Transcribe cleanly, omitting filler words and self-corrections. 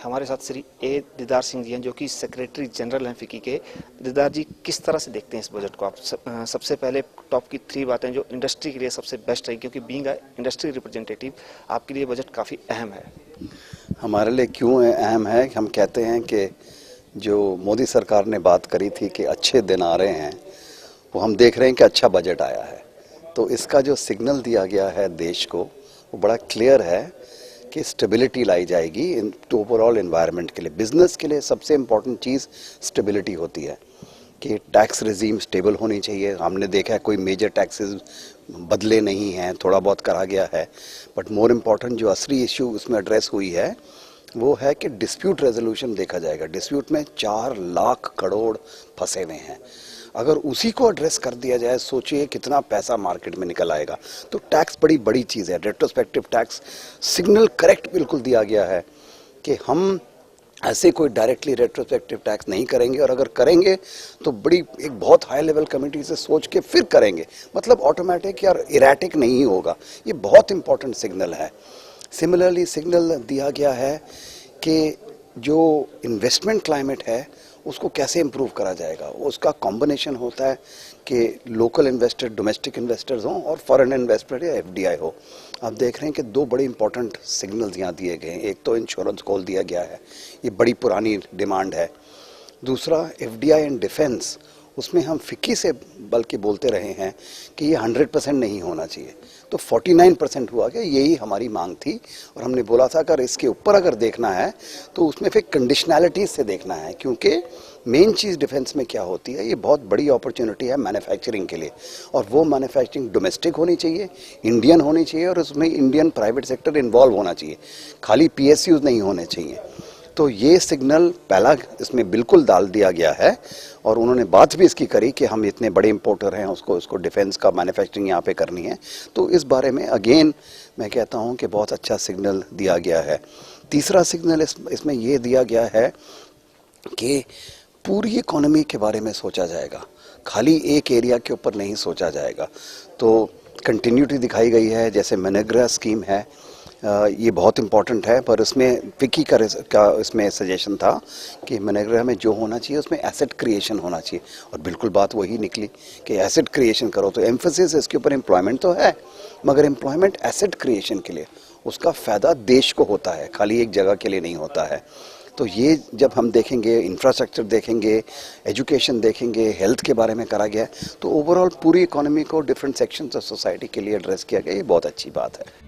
हमारे साथ श्री ए दीदार सिंह जी हैं, जो कि सेक्रेटरी जनरल हैं फिक्की के। दीदार जी, किस तरह से देखते हैं इस बजट को आप? सबसे पहले टॉप की 3 बातें जो इंडस्ट्री के लिए सबसे बेस्ट रही, क्योंकि बीइंग अ इंडस्ट्री रिप्रेजेंटेटिव आपके लिए बजट काफ़ी अहम है। हमारे लिए क्यों अहम है? हम कहते हैं कि जो मोदी सरकार ने बात करी थी कि अच्छे दिन आ रहे हैं, वो हम देख रहे हैं कि अच्छा बजट आया है। तो इसका जो सिग्नल दिया गया है देश को, वो बड़ा क्लियर है कि स्टेबिलिटी लाई जाएगी इन ओवरऑल एनवायरनमेंट के लिए। बिजनेस के लिए सबसे इम्पोर्टेंट चीज़ स्टेबिलिटी होती है कि टैक्स रिजीम स्टेबल होनी चाहिए। हमने देखा है कोई मेजर टैक्सेस बदले नहीं हैं, थोड़ा बहुत करा गया है, बट मोर इम्पॉर्टेंट जो असली इशू उसमें एड्रेस हुई है वो है कि डिस्प्यूट रेजोल्यूशन देखा जाएगा। डिस्प्यूट में 4 लाख करोड़ फंसे हुए हैं। अगर उसी को एड्रेस कर दिया जाए, सोचिए कितना पैसा मार्केट में निकल आएगा। तो टैक्स बड़ी बड़ी चीज़ है। रेट्रोस्पेक्टिव टैक्स सिग्नल करेक्ट बिल्कुल दिया गया है कि हम ऐसे कोई डायरेक्टली रेट्रोस्पेक्टिव टैक्स नहीं करेंगे, और अगर करेंगे तो बड़ी एक बहुत हाई लेवल कमेटी से सोच के फिर करेंगे, मतलब ऑटोमेटिक या इरेटिक नहीं होगा। ये बहुत इंपॉर्टेंट सिग्नल है। सिमिलरली सिग्नल दिया गया है कि जो इन्वेस्टमेंट क्लाइमेट है उसको कैसे इम्प्रूव करा जाएगा। उसका कॉम्बिनेशन होता है कि लोकल इन्वेस्टर, डोमेस्टिक इन्वेस्टर्स हों और फॉरेन इन्वेस्टर या एफडीआई हो। आप देख रहे हैं कि 2 बड़े इंपॉर्टेंट सिग्नल्स यहाँ दिए गए हैं। एक तो इंश्योरेंस खोल दिया गया है, ये बड़ी पुरानी डिमांड है। दूसरा एफडीआई एंड डिफेंस, उसमें हम फिक्की से बल्कि बोलते रहे हैं कि ये 100% नहीं होना चाहिए, तो 49% हुआ कि यही हमारी मांग थी। और हमने बोला था अगर इसके ऊपर अगर देखना है तो उसमें फिर कंडीशनैलिटीज से देखना है, क्योंकि मेन चीज़ डिफेंस में क्या होती है, ये बहुत बड़ी अपॉर्चुनिटी है मैन्युफैक्चरिंग के लिए, और वो मैन्युफैक्चरिंग डोमेस्टिक होनी चाहिए, इंडियन होनी चाहिए, और उसमें इंडियन प्राइवेट सेक्टर इन्वॉल्व होना चाहिए, खाली पीएसयूज नहीं होने चाहिए। तो ये सिग्नल पहला इसमें बिल्कुल डाल दिया गया है, और उन्होंने बात भी इसकी करी कि हम इतने बड़े इंपोर्टर हैं, उसको डिफेंस का मैन्युफैक्चरिंग यहाँ पे करनी है। तो इस बारे में अगेन मैं कहता हूँ कि बहुत अच्छा सिग्नल दिया गया है। तीसरा सिग्नल इसमें ये दिया गया है कि पूरी इकोनॉमी के बारे में सोचा जाएगा, खाली एक एरिया के ऊपर नहीं सोचा जाएगा। तो कंटिन्यूटी दिखाई गई है, जैसे मनरेगा स्कीम है, ये बहुत इम्पॉर्टेंट है, पर उसमें फिक्की का इसमें सजेशन था कि मनरेगा में जो होना चाहिए उसमें एसेट क्रिएशन होना चाहिए, और बिल्कुल बात वही निकली कि एसेट क्रिएशन करो। तो एम्फेसिस इसके ऊपर एम्प्लॉयमेंट तो है, मगर एम्प्लॉयमेंट एसेट क्रिएशन के लिए उसका फ़ायदा देश को होता है, खाली एक जगह के लिए नहीं होता है। तो ये जब हम देखेंगे, इंफ्रास्ट्रक्चर देखेंगे, एजुकेशन देखेंगे, हेल्थ के बारे में करा गया है, तो ओवरऑल पूरी इकोनॉमी को डिफरेंट सेक्शंस ऑफ सोसाइटी के लिए एड्रेस किया गया। ये बहुत अच्छी बात है।